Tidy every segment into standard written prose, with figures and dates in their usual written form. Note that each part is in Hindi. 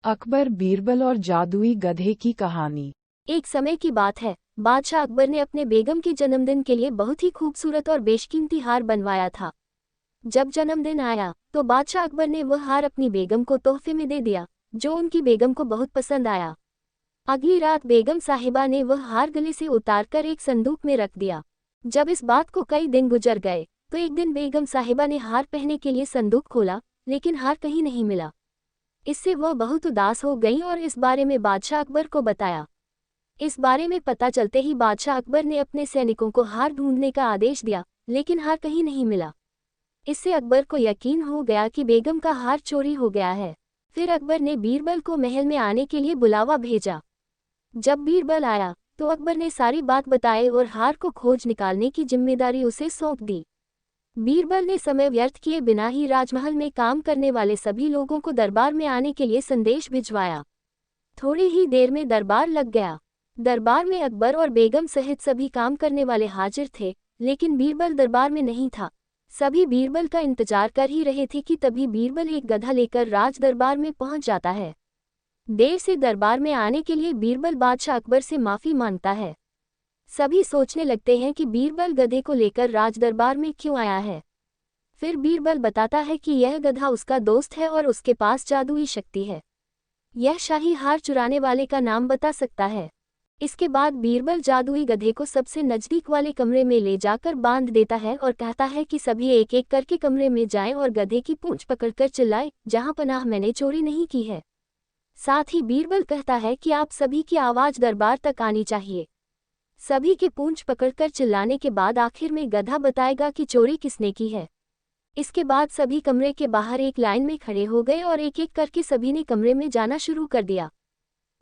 अकबर, बीरबल और जादुई गधे की कहानी। एक समय की बात है, बादशाह अकबर ने अपने बेगम के जन्मदिन के लिए बहुत ही खूबसूरत और बेशकीमती हार बनवाया था। जब जन्मदिन आया तो बादशाह अकबर ने वह हार अपनी बेगम को तोहफे में दे दिया, जो उनकी बेगम को बहुत पसंद आया। अगली रात बेगम साहिबा ने वह हार गले से उतारकर एक संदूक में रख दिया। जब इस बात को कई दिन गुजर गए तो एक दिन बेगम साहिबा ने हार पहनने के लिए संदूक खोला, लेकिन हार कहीं नहीं मिला। इससे वह बहुत उदास हो गई और इस बारे में बादशाह अकबर को बताया। इस बारे में पता चलते ही बादशाह अकबर ने अपने सैनिकों को हार ढूंढने का आदेश दिया, लेकिन हार कहीं नहीं मिला। इससे अकबर को यकीन हो गया कि बेगम का हार चोरी हो गया है। फिर अकबर ने बीरबल को महल में आने के लिए बुलावा भेजा। जब बीरबल आया तो अकबर ने सारी बात बताई और हार को खोज निकालने की जिम्मेदारी उसे सौंप दी। बीरबल ने समय व्यर्थ किए बिना ही राजमहल में काम करने वाले सभी लोगों को दरबार में आने के लिए संदेश भिजवाया। थोड़ी ही देर में दरबार लग गया। दरबार में अकबर और बेगम सहित सभी काम करने वाले हाजिर थे, लेकिन बीरबल दरबार में नहीं था। सभी बीरबल का इंतजार कर ही रहे थे कि तभी बीरबल एक गधा लेकर राज दरबार में पहुंच जाता है। देर से दरबार में आने के लिए बीरबल बादशाह अकबर से माफी मांगता है। सभी सोचने लगते हैं कि बीरबल गधे को लेकर राज दरबार में क्यों आया है। फिर बीरबल बताता है कि यह गधा उसका दोस्त है और उसके पास जादुई शक्ति है। यह शाही हार चुराने वाले का नाम बता सकता है। इसके बाद बीरबल जादुई गधे को सबसे नजदीक वाले कमरे में ले जाकर बांध देता है और कहता है कि सभी एक एक करके कमरे में जाएं और गधे की पूंछ पकड़कर चिल्लाएं, जहां पनाह मैंने चोरी नहीं की है। साथ ही बीरबल कहता है कि आप सभी की आवाज दरबार तक आनी चाहिए। सभी के पूंछ पकड़कर चिल्लाने के बाद आखिर में गधा बताएगा कि चोरी किसने की है। इसके बाद सभी कमरे के बाहर एक लाइन में खड़े हो गए और एक एक करके सभी ने कमरे में जाना शुरू कर दिया।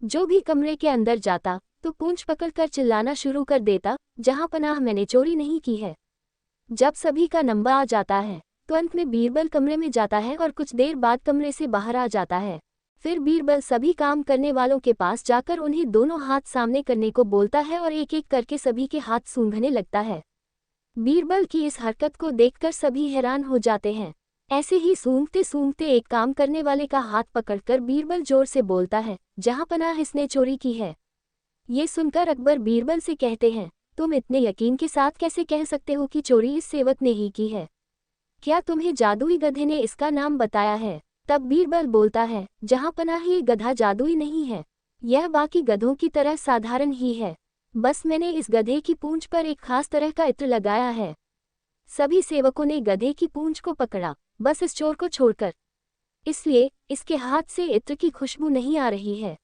जो भी कमरे के अंदर जाता तो पूंछ पकड़कर चिल्लाना शुरू कर देता, जहां पनाह मैंने चोरी नहीं की है। जब सभी का नंबर आ जाता है तो अंत में बीरबल कमरे में जाता है और कुछ देर बाद कमरे से बाहर आ जाता है। फिर बीरबल सभी काम करने वालों के पास जाकर उन्हें दोनों हाथ सामने करने को बोलता है और एक एक करके सभी के हाथ सूंघने लगता है। बीरबल की इस हरकत को देखकर सभी हैरान हो जाते हैं। ऐसे ही सूंघते सूंघते एक काम करने वाले का हाथ पकड़कर बीरबल जोर से बोलता है, जहां पनाह इसने चोरी की है। ये सुनकर अकबर बीरबल से कहते हैं, तुम इतने यकीन के साथ कैसे कह सकते हो कि चोरी इस सेवक ने ही की है? क्या तुम्हें जादुई गधे ने इसका नाम बताया है? तब बीरबल बोलता है, जहां पनाह ये गधा जादुई नहीं है, यह बाकी गधों की तरह साधारण ही है। बस मैंने इस गधे की पूंछ पर एक खास तरह का इत्र लगाया है। सभी सेवकों ने गधे की पूंछ को पकड़ा, बस इस चोर को छोड़कर, इसलिए इसके हाथ से इत्र की खुशबू नहीं आ रही है।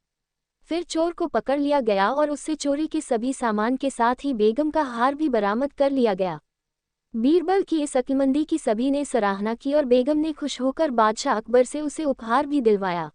फिर चोर को पकड़ लिया गया और उससे चोरी के सभी सामान के साथ ही बेगम का हार भी बरामद कर लिया गया। बीरबल की इस अक्लमंदी की सभी ने सराहना की और बेगम ने खुश होकर बादशाह अकबर से उसे उपहार भी दिलवाया।